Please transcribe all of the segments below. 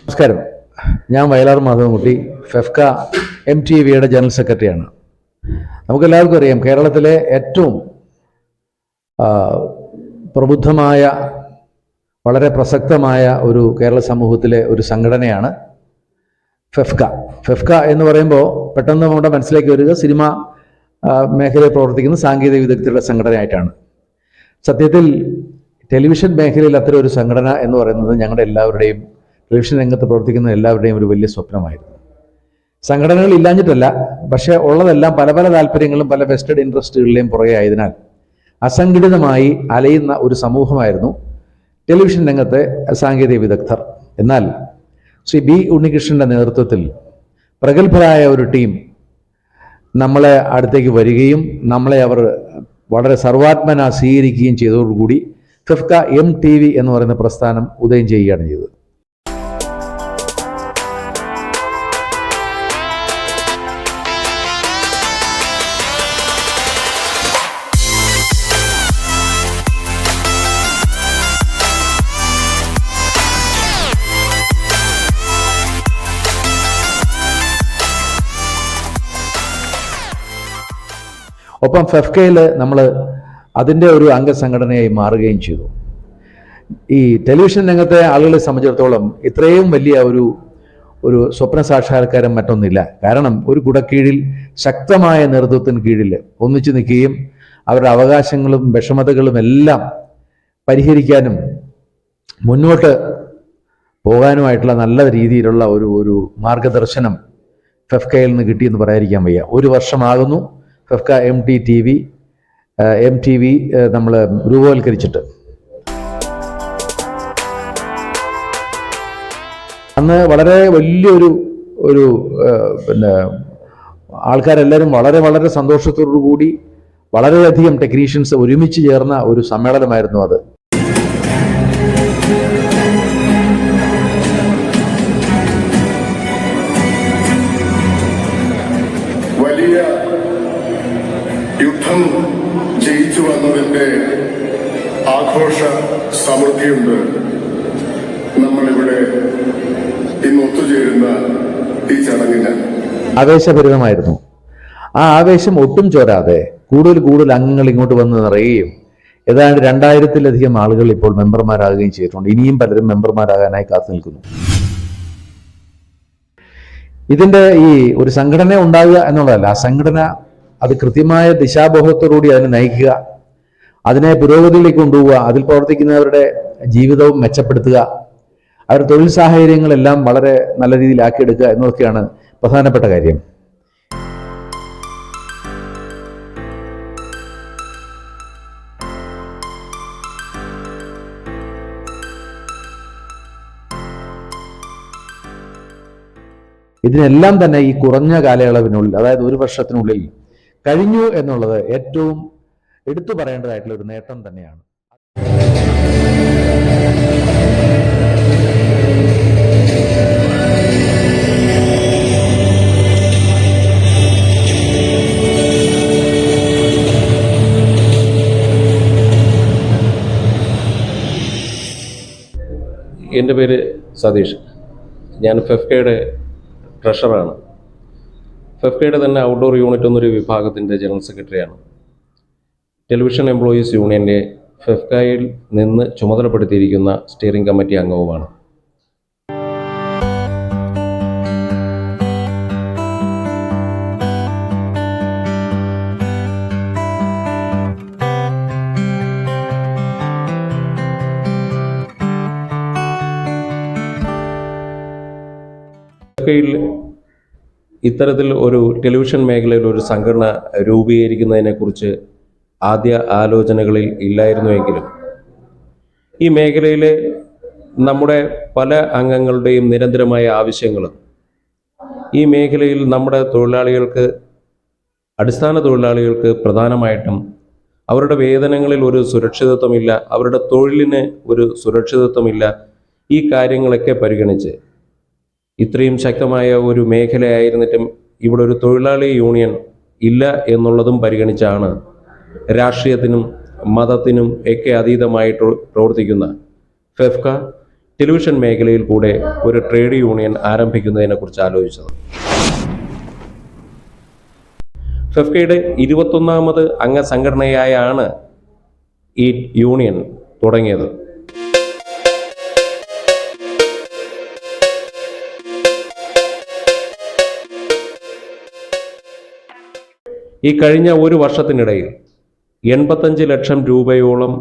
നമസ്കാരം, ഞാൻ വയലാർ മാധവൻകുട്ടി, ഫെഫ്ക MTVയുടെ ജനറൽ സെക്രട്ടറിയാണ്. നമുക്കെല്ലാവർക്കും അറിയാം, കേരളത്തിലെ ഏറ്റവും പ്രബുദ്ധമായ, വളരെ പ്രസക്തമായ ഒരു കേരള സമൂഹത്തിലെ ഒരു സംഘടനയാണ് ഫെഫ്ക. ഫെഫ്ക എന്ന് പറയുമ്പോൾ പെട്ടെന്ന് നമ്മുടെ മനസ്സിലേക്ക് വരിക സിനിമ മേഖലയിൽ പ്രവർത്തിക്കുന്ന സാങ്കേതിക വിദഗ്ധരുടെ സംഘടനയായിട്ടാണ്. സത്യത്തിൽ ടെലിവിഷൻ മേഖലയിൽ അത്തരം ഒരു സംഘടന എന്ന് പറയുന്നത് ഞങ്ങളുടെ എല്ലാവരുടെയും, ടെലിവിഷൻ രംഗത്ത് പ്രവർത്തിക്കുന്ന എല്ലാവരുടെയും ഒരു വലിയ സ്വപ്നമായിരുന്നു. സംഘടനകൾ ഇല്ലാഞ്ഞിട്ടല്ല, പക്ഷേ ഉള്ളതെല്ലാം പല പല താല്പര്യങ്ങളും പല വെസ്റ്റഡ് ഇൻട്രസ്റ്റുകളിലെയും പുറകെ ആയതിനാൽ അസംഘടിതമായി അലയുന്ന ഒരു സമൂഹമായിരുന്നു ടെലിവിഷൻ രംഗത്തെ സാങ്കേതിക വിദഗ്ധർ. എന്നാൽ ശ്രീ B. ഉണ്ണികൃഷ്ണൻ്റെ നേതൃത്വത്തിൽ പ്രഗത്ഭരായ ഒരു ടീം നമ്മളെ അടുത്തേക്ക് വരികയും നമ്മളെ അവർ വളരെ സർവാത്മന സ്വീകരിക്കുകയും ചെയ്തതോടുകൂടി ഫെഫ്ക MTV എന്ന് പറയുന്ന പ്രസ്ഥാനം ഉദയം ചെയ്യുകയാണ് ചെയ്തത്. ഒപ്പം ഫെഫ്കയിൽ നമ്മൾ അതിൻ്റെ ഒരു അംഗസംഘടനയായി മാറുകയും ചെയ്തു. ഈ ടെലിവിഷൻ രംഗത്തെ ആളുകളെ സംബന്ധിച്ചിടത്തോളം ഇത്രയും വലിയ ഒരു സ്വപ്ന സാക്ഷാത്കാരം മറ്റൊന്നില്ല. കാരണം ഒരു കുടക്കീഴിൽ ശക്തമായ നേതൃത്വത്തിന് കീഴിൽ ഒന്നിച്ചു നിൽക്കുകയും അവരുടെ അവകാശങ്ങളും വിഷമതകളും എല്ലാം പരിഹരിക്കാനും മുന്നോട്ട് പോകാനുമായിട്ടുള്ള നല്ല രീതിയിലുള്ള ഒരു മാർഗദർശനം ഫെഫ്കയിൽ നിന്ന് കിട്ടിയെന്ന് പറയാതിരിക്കാൻ വയ്യ. ഒരു വർഷമാകുന്നു ഫെഫ്ക MTV നമ്മൾ രൂപവൽക്കരിച്ചിട്ട്. അന്ന് വളരെ വലിയൊരു പിന്നെ ആൾക്കാരെല്ലാവരും വളരെ വളരെ സന്തോഷത്തോടു കൂടി വളരെയധികം ടെക്നീഷ്യൻസ് ഒരുമിച്ച് ചേർന്ന ഒരു സമ്മേളനമായിരുന്നു അത്. വലിയ യുദ്ധം ജയിച്ചു വന്നതിന്റെ ആഘോഷ സമൃദ്ധിയുണ്ട് നമ്മളിവിടെ ഇന്ന് ഒത്തുചേരുന്ന ഈ ചടങ്ങിന്. ആവേശഭരിതമായിരുന്നു. ആ ആവേശം ഒട്ടും ചോരാതെ കൂടുതൽ അംഗങ്ങൾ ഇങ്ങോട്ട് വന്ന് നിറയുകയും ഏതാണ്ട് 2000-ലധികം ആളുകൾ ഇപ്പോൾ മെമ്പർമാരാകുകയും ചെയ്തിട്ടുണ്ട്. ഇനിയും പലരും മെമ്പർമാരാകാനായി കാത്തു നിൽക്കുന്നു. ഇതിൻ്റെ ഈ ഒരു സംഘടന ഉണ്ടാകുക എന്നുള്ളതല്ല, ആ സംഘടന അത് കൃത്യമായ ദിശാബോധത്തോടുകൂടി അതിനെ നയിക്കുക, അതിനെ പുരോഗതിയിലേക്ക് കൊണ്ടുപോവുക, അതിൽ പ്രവർത്തിക്കുന്നവരുടെ ജീവിതവും മെച്ചപ്പെടുത്തുക, അവരുടെ തൊഴിൽ സാഹചര്യങ്ങളെല്ലാം വളരെ നല്ല രീതിയിലാക്കിയെടുക്കുക എന്നതൊക്കെയാണ് പ്രധാനപ്പെട്ട കാര്യം. ഇതിനെല്ലാം തന്നെ ഈ കുറഞ്ഞ കാലയളവിനുള്ളിൽ, അതായത് ഒരു വർഷത്തിനുള്ളിൽ കഴിഞ്ഞു എന്നുള്ളത് ഏറ്റവും എടുത്തു പറയേണ്ടതായിട്ടുള്ള ഒരു നേട്ടം തന്നെയാണ്. എൻ്റെ പേര് സതീഷ്. ഞാൻ ഫെഫ്കയുടെ ട്രഷറാണ്. ഫെഫ്കയുടെ തന്നെ ഔട്ട്ഡോർ യൂണിറ്റ് എന്നൊരു വിഭാഗത്തിൻ്റെ ജനറൽ സെക്രട്ടറിയാണ്. ടെലിവിഷൻ എംപ്ലോയീസ് യൂണിയൻ്റെ ഫെഫ്കയിൽ നിന്ന് ചുമതലപ്പെടുത്തിയിരിക്കുന്ന സ്റ്റിയറിംഗ് കമ്മിറ്റി അംഗവുമാണ്. ഫെഫ്കയിൽ ഇത്തരത്തിൽ ഒരു ടെലിവിഷൻ മേഖലയിൽ ഒരു സംഘടന രൂപീകരിക്കുന്നതിനെക്കുറിച്ച് ആദ്യ ആലോചനകളിൽ ഇല്ലായിരുന്നുവെങ്കിലും ഈ മേഖലയിലെ നമ്മുടെ പല അംഗങ്ങളുടെയും നിരന്തരമായ ആവശ്യങ്ങളും ഈ മേഖലയിൽ നമ്മുടെ അടിസ്ഥാന തൊഴിലാളികൾക്ക് പ്രധാനമായിട്ടും അവരുടെ വേതനങ്ങളിൽ ഒരു സുരക്ഷിതത്വമില്ല, അവരുടെ തൊഴിലിന് ഒരു സുരക്ഷിതത്വമില്ല, ഈ കാര്യങ്ങളൊക്കെ പരിഗണിച്ച് ഇത്രയും ശക്തമായ ഒരു മേഖലയായിരുന്നിട്ടും ഇവിടെ ഒരു തൊഴിലാളി യൂണിയൻ ഇല്ല എന്നുള്ളതും പരിഗണിച്ചാണ് രാഷ്ട്രീയത്തിനും മതത്തിനും ഒക്കെ അതീതമായിട്ട് പ്രവർത്തിക്കുന്ന ഫെഫ്ക ടെലിവിഷൻ മേഖലയിൽ കൂടെ ഒരു ട്രേഡ് യൂണിയൻ ആരംഭിക്കുന്നതിനെക്കുറിച്ച് ആലോചിച്ചത്. ഫെഫ്കയുടെ 21ാമത് അംഗസംഘടനയായാണ് ഈ യൂണിയൻ തുടങ്ങിയത്. ഈ കഴിഞ്ഞ ഒരു വർഷത്തിനിടയിൽ 85 ലക്ഷം രൂപയോളം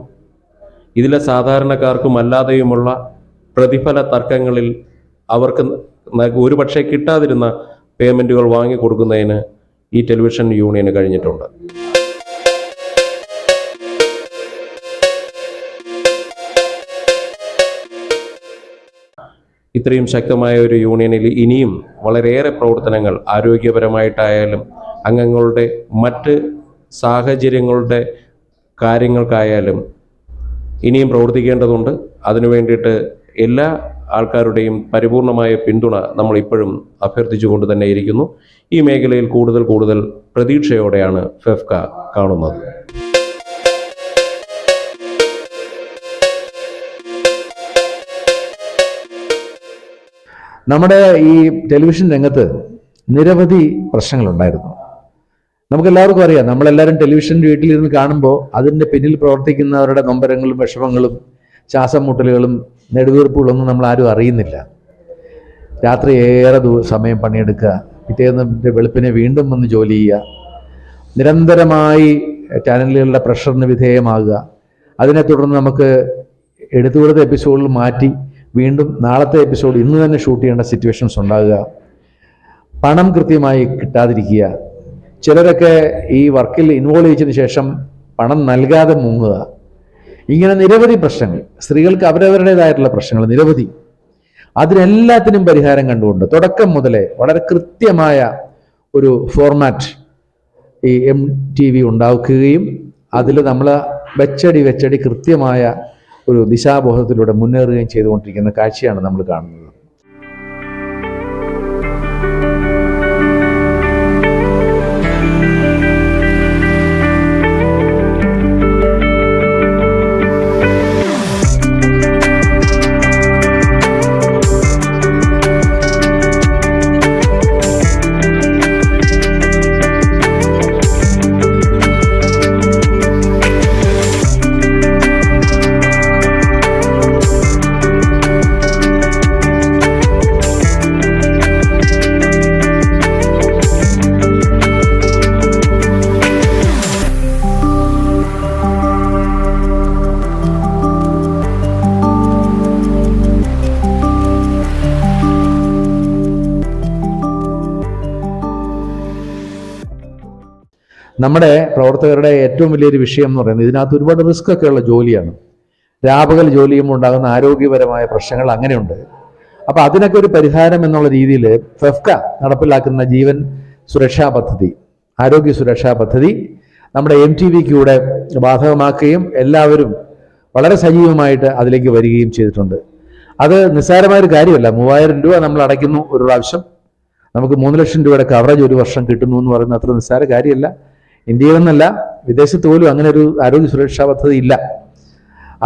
ഇതിലെ സാധാരണക്കാർക്കും അല്ലാതെയുമുള്ള പ്രതിഫല തർക്കങ്ങളിൽ അവർക്ക് ഒരുപക്ഷെ കിട്ടാതിരുന്ന പേയ്മെൻറ്റുകൾ വാങ്ങിക്കൊടുക്കുന്നതിന് ഈ ടെലിവിഷൻ യൂണിയന് കഴിഞ്ഞിട്ടുണ്ട്. ഇത്രയും ശക്തമായ ഒരു യൂണിയനിൽ ഇനിയും വളരെയേറെ പ്രവർത്തനങ്ങൾ ആരോഗ്യപരമായിട്ടായാലും അംഗങ്ങളുടെ മറ്റ് സാഹചര്യങ്ങളുടെ കാര്യങ്ങൾക്കായാലും ഇനിയും പ്രവർത്തിക്കേണ്ടതുണ്ട്. അതിനു വേണ്ടിയിട്ട് എല്ലാ ആൾക്കാരുടെയും പരിപൂർണമായ പിന്തുണ നമ്മൾ ഇപ്പോഴും അഭ്യർത്ഥിച്ചുകൊണ്ട് തന്നെ ഇരിക്കുന്നു. ഈ മേഖലയിൽ കൂടുതൽ പ്രതീക്ഷയോടെയാണ് ഫെഫ്ക കാണുന്നത്. നമ്മുടെ ഈ ടെലിവിഷൻ രംഗത്ത് നിരവധി പ്രശ്നങ്ങളുണ്ടായിരുന്നു. നമുക്കെല്ലാവർക്കും അറിയാം, നമ്മളെല്ലാവരും ടെലിവിഷൻ വീട്ടിലിരുന്ന് കാണുമ്പോൾ അതിൻ്റെ പിന്നിൽ പ്രവർത്തിക്കുന്നവരുടെ നൊമ്പരങ്ങളും വിഷമങ്ങളും ശ്വാസം മുട്ടലുകളും നെടുവീർപ്പുകളൊന്നും നമ്മൾ ആരും അറിയുന്നില്ല. രാത്രി ഏറെ സമയം പണിയെടുക്കുക, പിറ്റേന്ന് വെളുപ്പിനെ വീണ്ടും വന്ന് ജോലി ചെയ്യുക, നിരന്തരമായി ചാനലുകളുടെ പ്രഷറിന് വിധേയമാകുക, അതിനെ തുടർന്ന് നമുക്ക് എടുത്തുകൊടുത്ത എപ്പിസോഡിൽ മാറ്റി വീണ്ടും നാളത്തെ എപ്പിസോഡ് ഇന്ന് തന്നെ ഷൂട്ട് ചെയ്യേണ്ട സിറ്റുവേഷൻസ് ഉണ്ടാകുക, പണം കൃത്യമായി കിട്ടാതിരിക്കുക, ചിലരൊക്കെ ഈ വർക്കിൽ ഇൻവോൾവ് ചെയ്തതിനു ശേഷം പണം നൽകാതെ മുങ്ങുക, ഇങ്ങനെ നിരവധി പ്രശ്നങ്ങൾ, സ്ത്രീകൾക്ക് അവരവരുടേതായിട്ടുള്ള പ്രശ്നങ്ങൾ നിരവധി. അതിനെല്ലാത്തിനും പരിഹാരം കണ്ടുകൊണ്ട് തുടക്കം മുതലേ വളരെ കൃത്യമായ ഒരു ഫോർമാറ്റ് ഈ MTV ഉണ്ടാക്കുകയും അതിൽ നമ്മൾ വെച്ചടി കൃത്യമായ ഒരു ദിശാബോധത്തിലൂടെ മുന്നേറുകയും ചെയ്തുകൊണ്ടിരിക്കുന്ന കാഴ്ചയാണ് നമ്മൾ കാണുന്നത്. നമ്മുടെ പ്രവർത്തകരുടെ ഏറ്റവും വലിയൊരു വിഷയം എന്ന് പറയുന്നത് ഇതിനകത്ത് ഒരുപാട് റിസ്ക് ഒക്കെയുള്ള ജോലിയാണ്. രാപകൽ ജോലി ചെയ്യുമ്പോൾ ഉണ്ടാകുന്ന ആരോഗ്യപരമായ പ്രശ്നങ്ങൾ അങ്ങനെയുണ്ട്. അപ്പോൾ അതിനൊക്കെ ഒരു പരിഹാരം എന്നുള്ള രീതിയിൽ ഫെഫ്ക നടപ്പിലാക്കുന്ന ജീവൻ സുരക്ഷാ പദ്ധതി, ആരോഗ്യ സുരക്ഷാ പദ്ധതി നമ്മുടെ MTVക്ക് കൂടെ ബാധകമാക്കുകയും എല്ലാവരും വളരെ സജീവമായിട്ട് അതിലേക്ക് വരികയും ചെയ്തിട്ടുണ്ട്. അത് നിസ്സാരമായൊരു കാര്യമല്ല. 3000 രൂപ നമ്മൾ അടയ്ക്കുന്നു ഒരു പ്രാവശ്യം, നമുക്ക് 3 ലക്ഷം രൂപയുടെ കവറേജ് ഒരു വർഷം കിട്ടുന്നു എന്ന് പറയുന്നത് അത്ര നിസ്സാര കാര്യമല്ല. ഇന്ത്യയിലെന്നല്ല, വിദേശത്ത് പോലും അങ്ങനെ ഒരു ആരോഗ്യ സുരക്ഷാ പദ്ധതി ഇല്ല.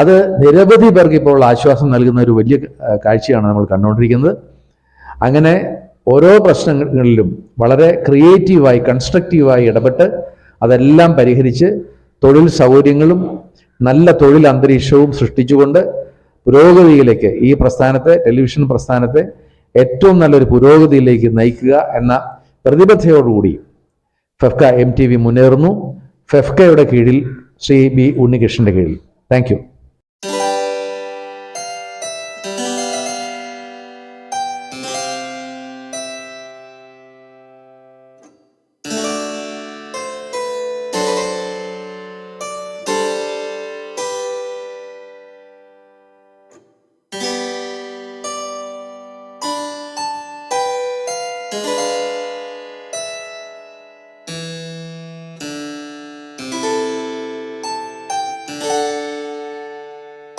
അത് നിരവധി പേർക്ക് ഇപ്പോൾ ആശ്വാസം നൽകുന്ന ഒരു വലിയ കാഴ്ചയാണ് നമ്മൾ കണ്ടുകൊണ്ടിരിക്കുന്നത്. അങ്ങനെ ഓരോ പ്രശ്നങ്ങളിലും വളരെ ക്രിയേറ്റീവായി കൺസ്ട്രക്റ്റീവായി ഇടപെട്ട് അതെല്ലാം പരിഹരിച്ച് തൊഴിൽ സൗകര്യങ്ങളും നല്ല തൊഴിൽ അന്തരീക്ഷവും സൃഷ്ടിച്ചുകൊണ്ട് പുരോഗതിയിലേക്ക് ഈ പ്രസ്ഥാനത്തെ, ടെലിവിഷൻ പ്രസ്ഥാനത്തെ ഏറ്റവും നല്ലൊരു പുരോഗതിയിലേക്ക് നയിക്കുക എന്ന പ്രതിബദ്ധതയോടുകൂടി ഫെഫ്ക MTV മുന്നേറുന്നു. ഫെഫ്കയുടെ കീഴിൽ ശ്രീ B ഉണ്ണികൃഷ്ണന്റെ കീഴിൽ. Thank you.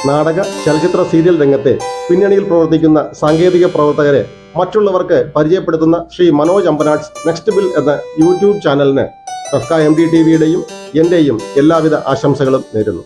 നാടക, ചലച്ചിത്ര, സീരിയൽ രംഗത്തെ പിന്നണിയിൽ പ്രവർത്തിക്കുന്ന സാങ്കേതിക പ്രവർത്തകരെ മറ്റുള്ളവർക്ക് പരിചയപ്പെടുത്തുന്ന ശ്രീ മനോജ് അമ്പനാട്സ് നെക്സ്റ്റ് ബിൽ എന്ന യൂട്യൂബ് ചാനലിന് ഫെഫ്ക MDTVയുടെയും എൻ്റെയും എല്ലാവിധ ആശംസകളും നേരുന്നു.